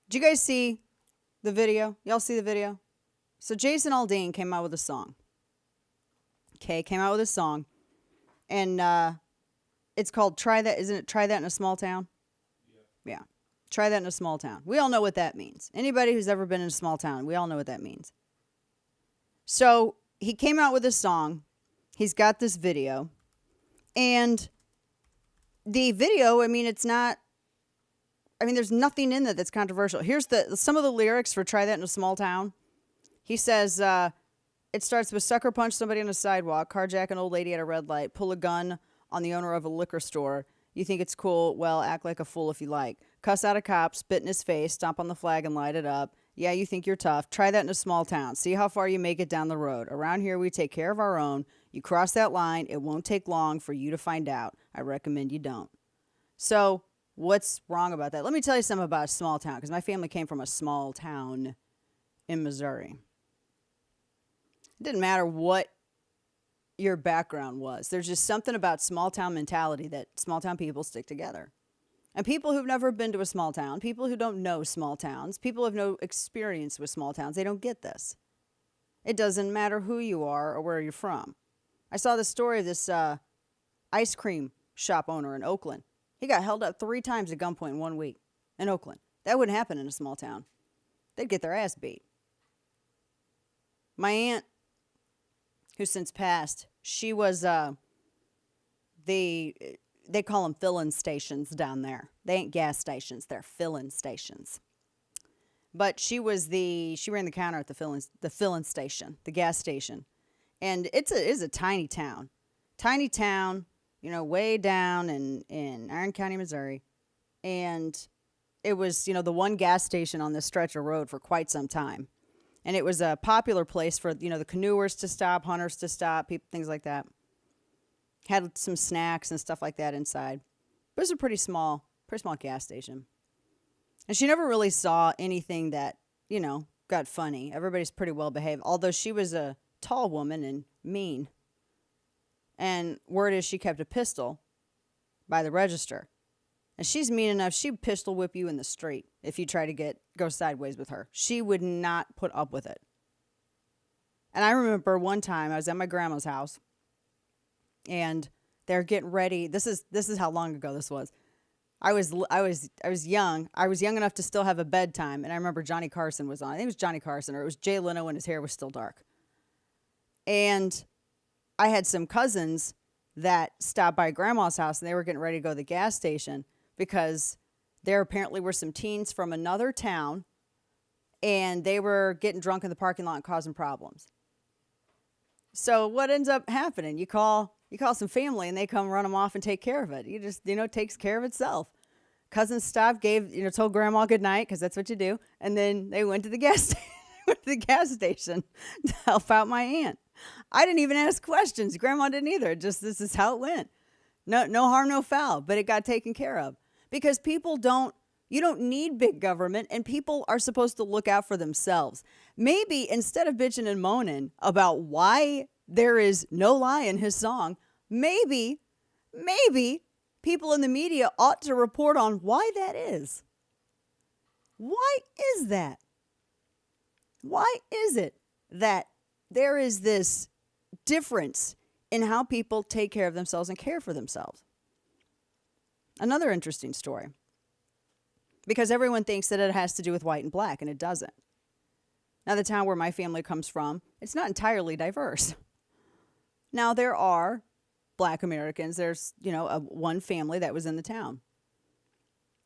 Did you guys see the video? Y'all see the video? So Jason Aldean came out with a song. Okay, came out with a song. And it's called Try That. Isn't it Try That in a Small Town? Yeah. Try That in a Small Town. We all know what that means. Anybody who's ever been in a small town, we all know what that means. So he came out with a song. He's got this video. And the video, it's not, there's nothing in it that's controversial. Here's some of the lyrics for Try That in a Small Town. He says, it starts with sucker punch somebody on a sidewalk, carjack an old lady at a red light, pull a gun on the owner of a liquor store. You think it's cool? Well, act like a fool if you like. Cuss out a cop, spit in his face, stomp on the flag and light it up. Yeah, you think you're tough. Try that in a small town. See how far you make it down the road. Around here, we take care of our own. You cross that line, it won't take long for you to find out. I recommend you don't. So, what's wrong about that? Let me tell you something about a small town, because my family came from a small town in Missouri. It didn't matter what your background was. There's just something about small town mentality that small town people stick together. And people who've never been to a small town, people who don't know small towns, people who have no experience with small towns, they don't get this. It doesn't matter who you are or where you're from. I saw the story of this ice cream shop owner in Oakland. He got held up 3 times at gunpoint in 1 week in Oakland. That wouldn't happen in a small town. They'd get their ass beat. My aunt, who's since passed, she was, they call them fill-in stations down there. They ain't gas stations, they're fill-in stations. But she ran the counter at the fill-in station, the gas station. And it's a tiny town. Tiny town, way down in Iron County, Missouri. And it was, the one gas station on this stretch of road for quite some time. And it was a popular place for, the canoers to stop, hunters to stop, people, things like that. Had some snacks and stuff like that inside. But it was a pretty small gas station. And she never really saw anything that, got funny. Everybody's pretty well behaved. Although she was a tall woman and mean. And word is she kept a pistol by the register. And she's mean enough, she'd pistol whip you in the street if you try to go sideways with her. She would not put up with it. And I remember one time I was at my grandma's house, and they're getting ready. This is how long ago this was. I was young. I was young enough to still have a bedtime, and I remember Johnny Carson was on. I think it was Johnny Carson, or it was Jay Leno when his hair was still dark. And I had some cousins that stopped by Grandma's house, and they were getting ready to go to the gas station because there apparently were some teens from another town, and they were getting drunk in the parking lot and causing problems. So what ends up happening? You call some family, and they come run them off and take care of it. You just, it takes care of itself. Cousins stopped, told Grandma good night, because that's what you do, and then they went to the gas station to help out my aunt. I didn't even ask questions. Grandma didn't either. Just, this is how it went. No harm, no foul, but it got taken care of. Because you don't need big government, and people are supposed to look out for themselves. Maybe instead of bitching and moaning about why there is no lie in his song, maybe people in the media ought to report on why that is. Why is that? Why is it that there is this difference in how people take care of themselves and care for themselves? Another interesting story. Because everyone thinks that it has to do with white and black, and it doesn't. Now, the town where my family comes from, it's not entirely diverse. Now, there are black Americans. There's, one family that was in the town.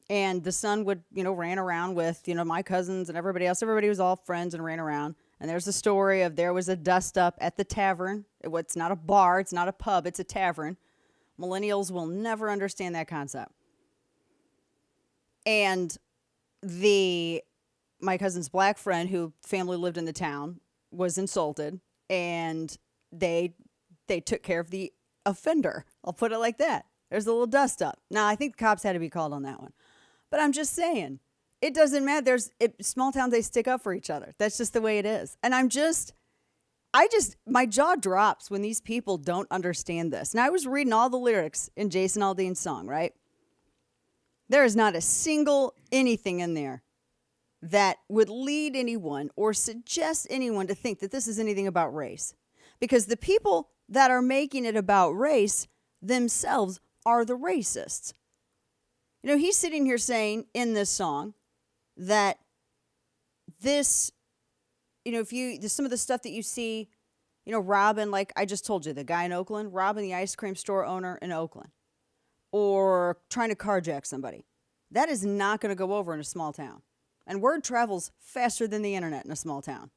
And the son ran around with, my cousins and everybody else. Everybody was all friends and ran around. And there's a story of there was a dust-up at the tavern. It's not a bar. It's not a pub. It's a tavern. Millennials will never understand that concept. And my cousin's black friend, who family lived in the town, was insulted, and they took care of the offender. I'll put it like that. There's a little dust up. Now, I think the cops had to be called on that one. But I'm just saying, it doesn't matter. Small towns, they stick up for each other. That's just the way it is. And my jaw drops when these people don't understand this. And I was reading all the lyrics in Jason Aldean's song, right? There is not a single anything in there that would lead anyone or suggest anyone to think that this is anything about race. Because the people that are making it about race themselves are the racists. You know, he's sitting here saying in this song that this, you know, some of the stuff that you see, you know, robbing, like I just told you, the guy in Oakland, robbing the ice cream store owner in Oakland, or trying to carjack somebody. That is not going to go over in a small town. And word travels faster than the internet in a small town.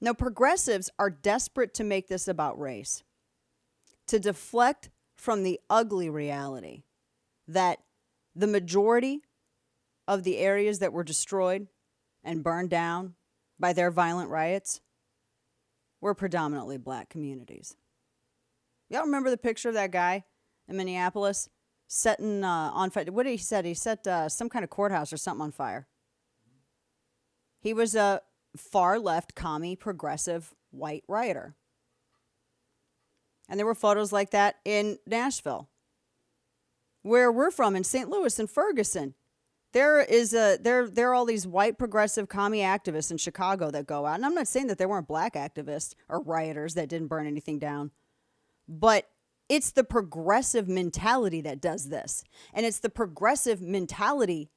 Now, progressives are desperate to make this about race, to deflect from the ugly reality that the majority of the areas that were destroyed and burned down by their violent riots were predominantly black communities. Y'all remember the picture of that guy in Minneapolis setting on fire? What did he set? He set some kind of courthouse or something on fire. He was a far left, commie, progressive, white rioter. And there were photos like that in Nashville. Where we're from, in St. Louis and Ferguson, there are all these white progressive commie activists in Chicago that go out. And I'm not saying that there weren't black activists or rioters that didn't burn anything down. But it's the progressive mentality that does this. And it's the progressive mentality.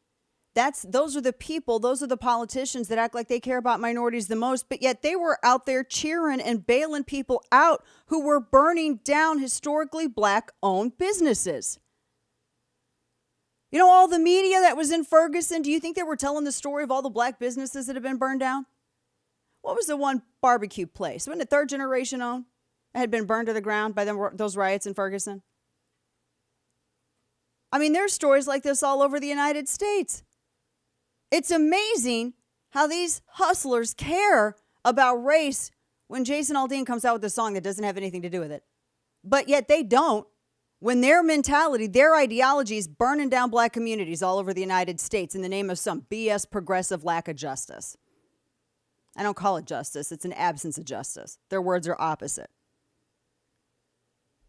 Those are the people, those are the politicians that act like they care about minorities the most, but yet they were out there cheering and bailing people out who were burning down historically black-owned businesses. You know, all the media that was in Ferguson, do you think they were telling the story of all the black businesses that had been burned down? What was the one barbecue place? Wasn't it third generation owned? It had been burned to the ground by those riots in Ferguson. I mean, there's stories like this all over the United States. It's amazing how these hustlers care about race when Jason Aldean comes out with a song that doesn't have anything to do with it. But yet they don't when their mentality, their ideology is burning down black communities all over the United States in the name of some BS progressive lack of justice. I don't call it justice. It's an absence of justice. Their words are opposite.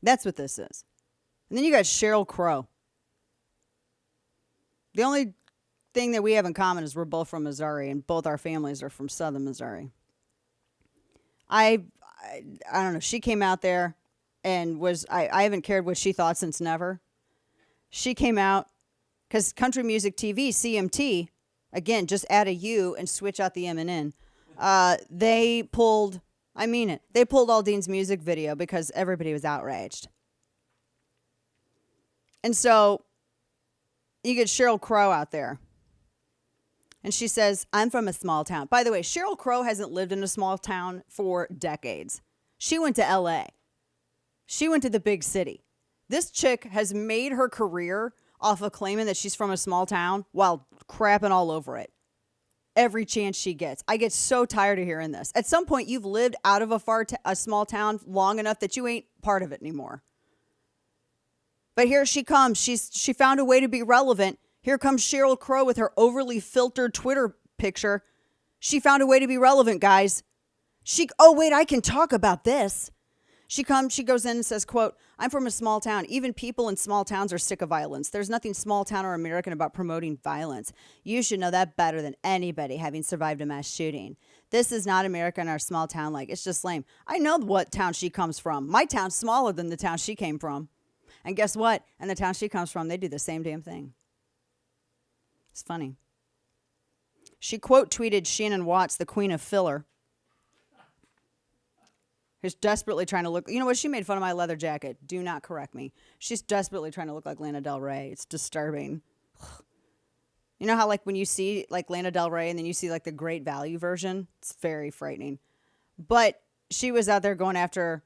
That's what this is. And then you got Sheryl Crow. The only thing that we have in common is we're both from Missouri, and both our families are from southern Missouri. I don't know. She came out there and I haven't cared what she thought since never. She came out because Country Music TV, CMT, again, just add a U and switch out the M and N. They pulled Aldean's music video because everybody was outraged. And so you get Sheryl Crow out there. And she says, I'm from a small town. By the way, Sheryl Crow hasn't lived in a small town for decades. She went to L.A. She went to the big city. This chick has made her career off of claiming that she's from a small town while crapping all over it. Every chance she gets. I get so tired of hearing this. At some point, you've lived out of a small town long enough that you ain't part of it anymore. But here she comes. She found a way to be relevant. Here comes Sheryl Crow with her overly filtered Twitter picture. She found a way to be relevant, guys. I can talk about this. She goes in and says, quote, I'm from a small town. Even people in small towns are sick of violence. There's nothing small town or American about promoting violence. You should know that better than anybody having survived a mass shooting. This is not America in our small town like. It's just lame. I know what town she comes from. My town's smaller than the town she came from. And guess what? In the town she comes from, they do the same damn thing. It's funny. She quote tweeted Shannon Watts, the queen of filler, who's desperately trying to look. You know what? She made fun of my leather jacket. Do not correct me. She's desperately trying to look like Lana Del Rey. It's disturbing. You know how like when you see like Lana Del Rey and then you see like the Great Value version? It's very frightening. But she was out there going after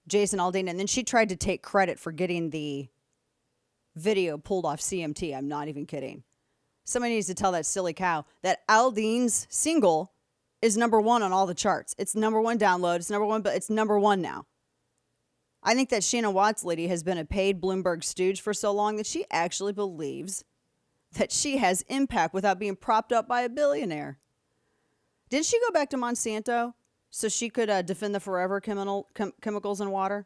Jason Aldean, and then she tried to take credit for getting the video pulled off CMT. I'm not even kidding. Somebody needs to tell that silly cow that Aldean's single is number one on all the charts. It's number one download. It's number one, but it's number one now. I think that Shannon Watts lady has been a paid Bloomberg stooge for so long that she actually believes that she has impact without being propped up by a billionaire. Didn't she go back to Monsanto so she could defend the forever chemicals in water?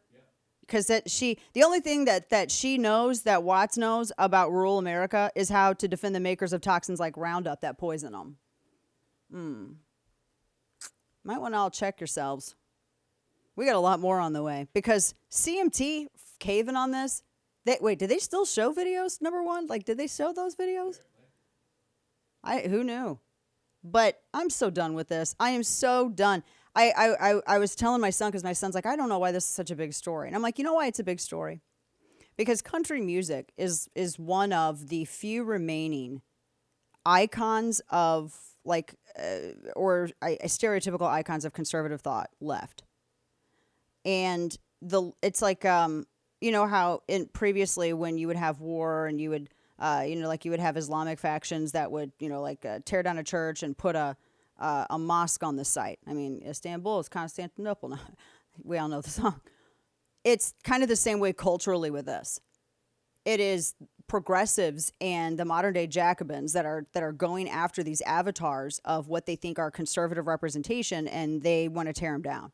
because the only thing that she knows, that Watts knows about rural America, is how to defend the makers of toxins like Roundup that poison them. Might want to all check yourselves. We got a lot more on the way, because CMT caving on this. Wait, did they still show videos? Number one, like, did they show those videos? Who knew? But I'm so done with this. I am so done. I was telling my son, because my son's like, I don't know why this is such a big story. And I'm like, you know why it's a big story? Because country music is one of the few remaining icons of, like, stereotypical icons of conservative thought left. And it's like, you know how previously when you would have war and you would, like you would have Islamic factions that would, tear down a church and put a mosque on the site. I mean, Istanbul is Constantinople now. We all know the song. It's kind of the same way culturally with this. It is progressives and the modern day Jacobins that are going after these avatars of what they think are conservative representation, and they want to tear them down.